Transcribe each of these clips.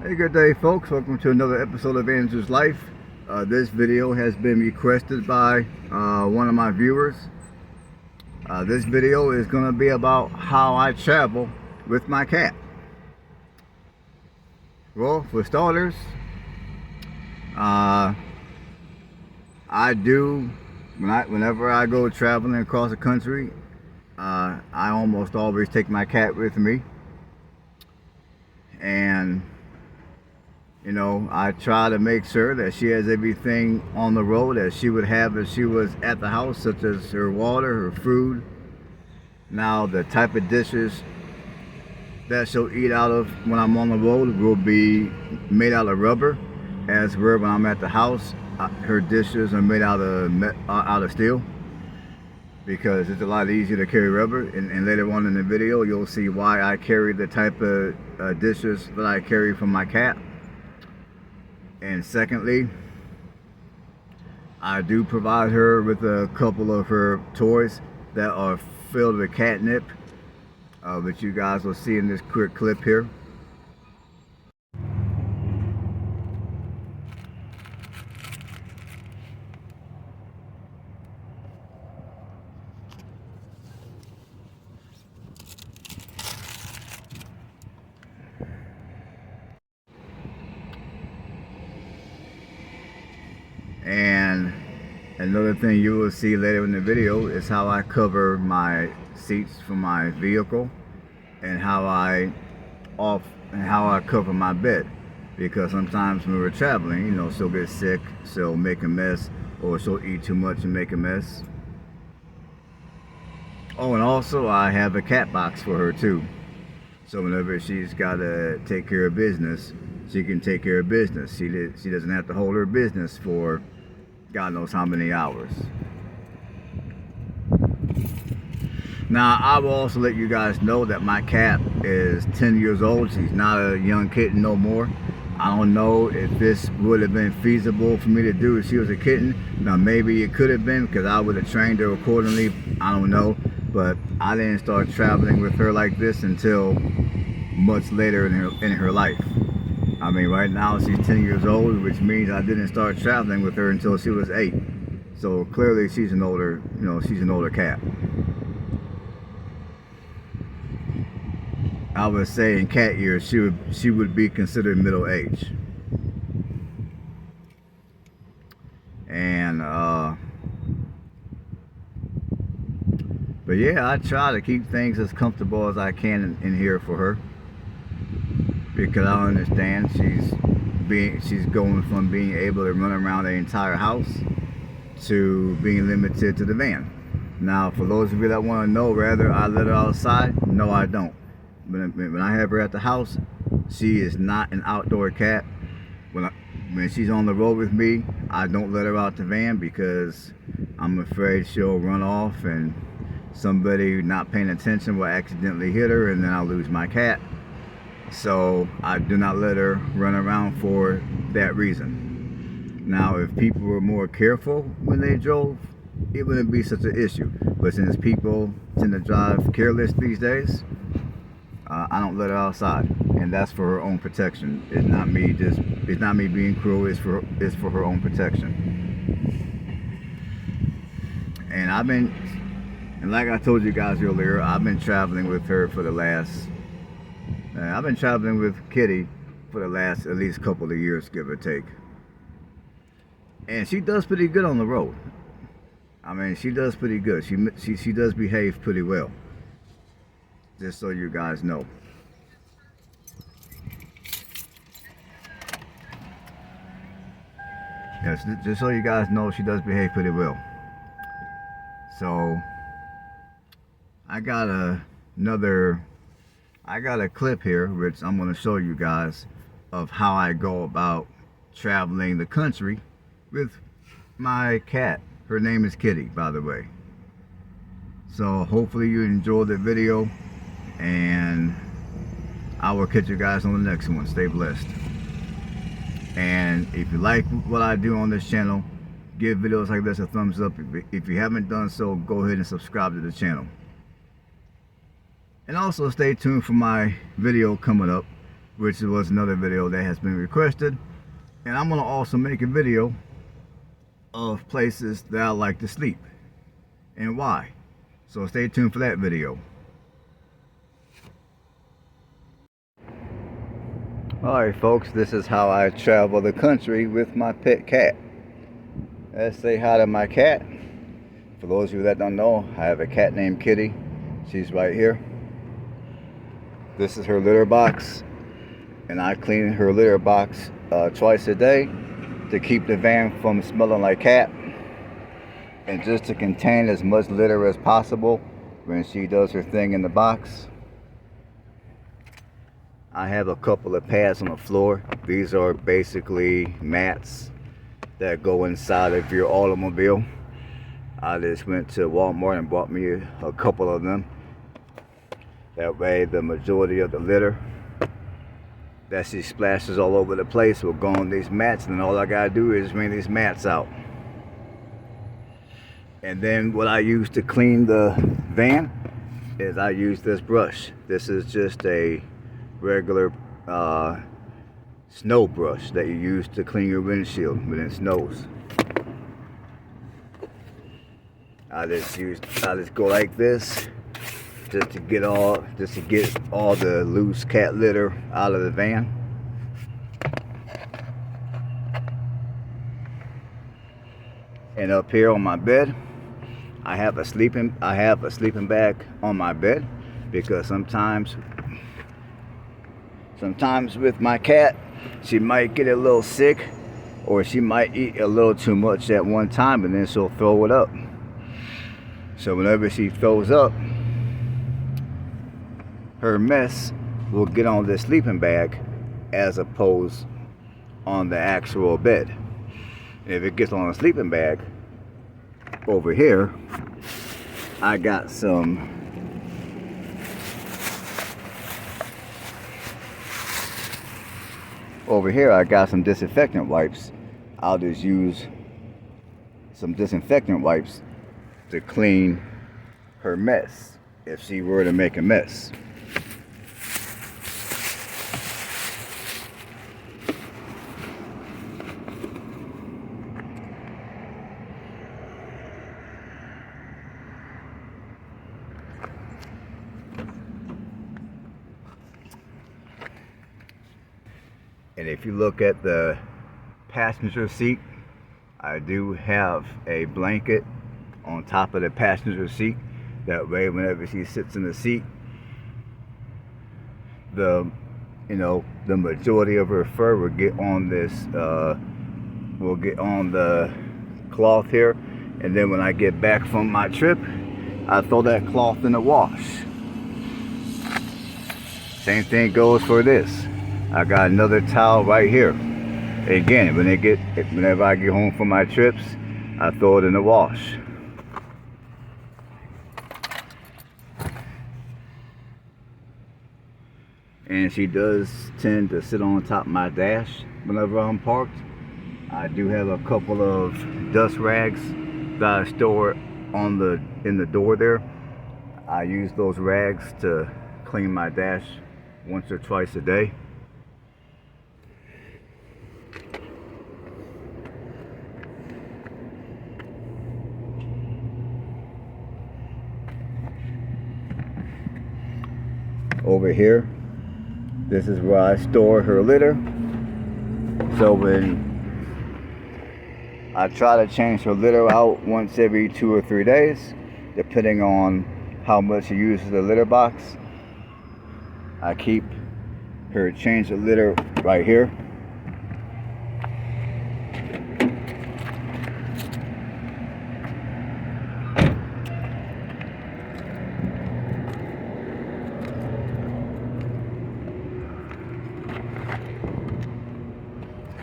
Hey, good day, folks. Welcome to another episode of Andrew's Life. This video has been requested by one of my viewers. This video is going to be about how I travel with my cat. Well, for starters, I do whenever I go traveling across the country, I almost always take my cat with me, and I try to make sure that she has everything on the road that she would have if she was at the house, such as her water, her food. Now, the type of dishes that she'll eat out of when I'm on the road will be made out of rubber, as where when I'm at the house, her dishes are made out of steel, because it's a lot easier to carry rubber. And later on in the video, you'll see why I carry the type of dishes that I carry from my cat. And secondly, I do provide her with a couple of her toys that are filled with catnip, which you guys will see in this quick clip here. And another thing you will see later in the video is how I cover my seats for my vehicle, and how I cover my bed, because sometimes when we're traveling, she'll get sick, she'll make a mess, or she'll eat too much and make a mess. Oh, and also I have a cat box for her too. So whenever she's got to take care of business, she can take care of business. She doesn't have to hold her business for God knows how many hours. Now, I will also let you guys know that my cat is 10 years old. She's not a young kitten no more. I don't know if this would have been feasible for me to do if she was a kitten. Now, maybe it could have been, because I would have trained her accordingly. I don't know. But I didn't start traveling with her like this until much later in her life. I mean, right now she's 10 years old, which means I didn't start traveling with her until she was 8. So clearly she's an older cat. I would say in cat years she would be considered middle age. And but yeah, I try to keep things as comfortable as I can in here for her, because I understand she's going from being able to run around the entire house to being limited to the van. Now, for those of you that want to know whether I let her outside, no, I don't. When I have her at the house, she is not an outdoor cat. When she's on the road with me, I don't let her out the van, because I'm afraid she'll run off and somebody not paying attention will accidentally hit her, and then I'll lose my cat. So I do not let her run around for that reason. Now, if people were more careful when they drove, it wouldn't be such an issue. But since people tend to drive careless these days, I don't let her outside, and that's for her own protection. It's not me being cruel. It's for her own protection. And like I told you guys earlier, I've been traveling with her for the last. I've been traveling with Kitty for the last at least couple of years, give or take. And she does pretty good on the road. I mean, she does pretty good. She does behave pretty well. Just so you guys know. Yes, just so you guys know, she does behave pretty well. So I got a clip here which I'm going to show you guys of how I go about traveling the country with my cat. Her name is Kitty, by the way. So hopefully you enjoyed the video, and I will catch you guys on the next one. Stay blessed. And if you like what I do on this channel, give videos like this a thumbs up. If you haven't done so, go ahead and subscribe to the channel. And also stay tuned for my video coming up which was another video that has been requested. And I'm gonna also make a video of places that I like to sleep and why. So stay tuned for that video. Alright folks, this is how I travel the country with my pet cat. Let's say hi to my cat. For those of you that don't know, I have a cat named Kitty. She's right here. This is her litter box, and I clean her litter box twice a day to keep the van from smelling like cat, and just to contain as much litter as possible when she does her thing in the box. I have a couple of pads on the floor. These are basically mats that go inside of your automobile. I just went to Walmart and bought me a couple of them. That way the majority of the litter that she splashes all over the place will go on these mats, and all I gotta do is wring these mats out. And then what I use to clean the van is I use this brush. This is just a regular snow brush that you use to clean your windshield when it snows. I just go like this just to get all the loose cat litter out of the van. And up here on my bed, I have a sleeping bag on my bed, because sometimes with my cat, she might get a little sick, or she might eat a little too much at one time, and then she'll throw it up. So whenever she throws up, her mess will get on the sleeping bag as opposed on the actual bed. And if it gets on the sleeping bag, over here, I got some disinfectant wipes. I'll just use some disinfectant wipes to clean her mess if she were to make a mess. And if you look at the passenger seat, I do have a blanket on top of the passenger seat. That way, whenever she sits in the seat, the majority of her fur will get on this, will get on the cloth here. And then when I get back from my trip, I throw that cloth in the wash. Same thing goes for this. I got another towel right here. Again, whenever I get home from my trips, I throw it in the wash. And she does tend to sit on top of my dash whenever I'm parked. I do have a couple of dust rags that I store in the door there. I use those rags to clean my dash once or twice a day. Over here, this is where I store her litter. So when I try to change her litter out once every 2 or 3 days, depending on how much she uses the litter box, I keep her change the litter right here.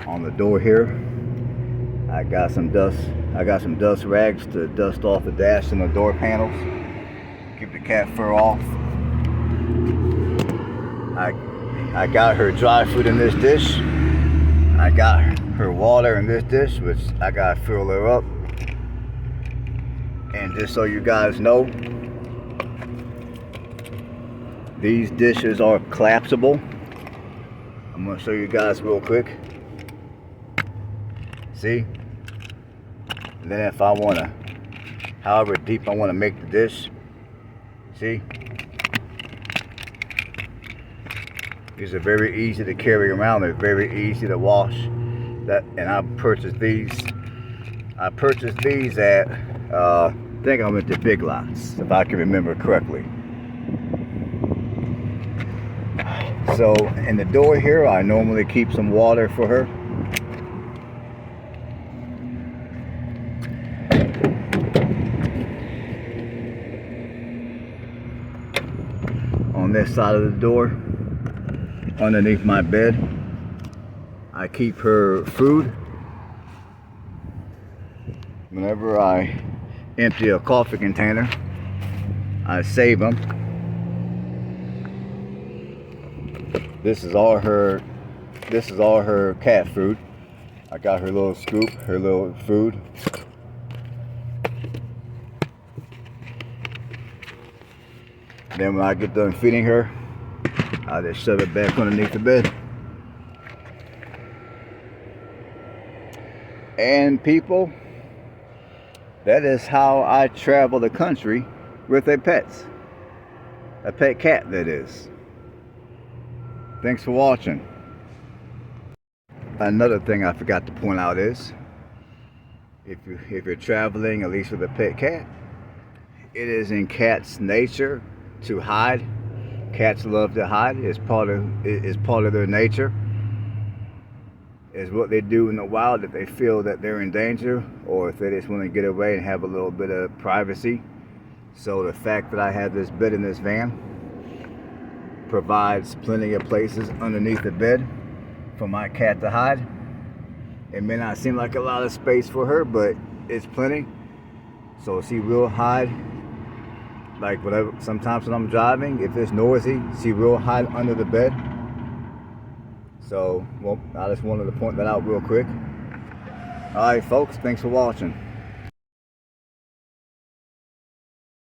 On the door here, I got some dust rags to dust off the dash and the door panels, keep the cat fur off. I got her dry food in this dish. I got her water in this dish, which I gotta fill her up. And just so you guys know, these dishes are collapsible. I'm gonna show you guys real quick. See? And then if I wanna, however deep I wanna make the dish, see? These are very easy to carry around. They're very easy to wash. And I purchased these. I purchased these at, I think I went to Big Lots, if I can remember correctly. So in the door here, I normally keep some water for her. On this side of the door, underneath my bed, I keep her food. Whenever I empty a coffee container, I save them. This is all her cat food. I got her little scoop, her little food. Then when I get done feeding her, I just shove it back underneath the bed. And people, that is how I travel the country with a pet cat, that is. Thanks for watching. Another thing I forgot to point out is, if you're traveling, at least with a pet cat, it is in cats' nature to hide. Cats love to hide. It's part of their nature. It's what they do in the wild if they feel that they're in danger, or if they just want to get away and have a little bit of privacy. So the fact that I have this bed in this van provides plenty of places underneath the bed for my cat to hide. It may not seem like a lot of space for her, but it's plenty. So she will hide. Like whatever, sometimes when I'm driving, if it's noisy, she will hide under the bed. So, well, I just wanted to point that out real quick. Alright folks, thanks for watching.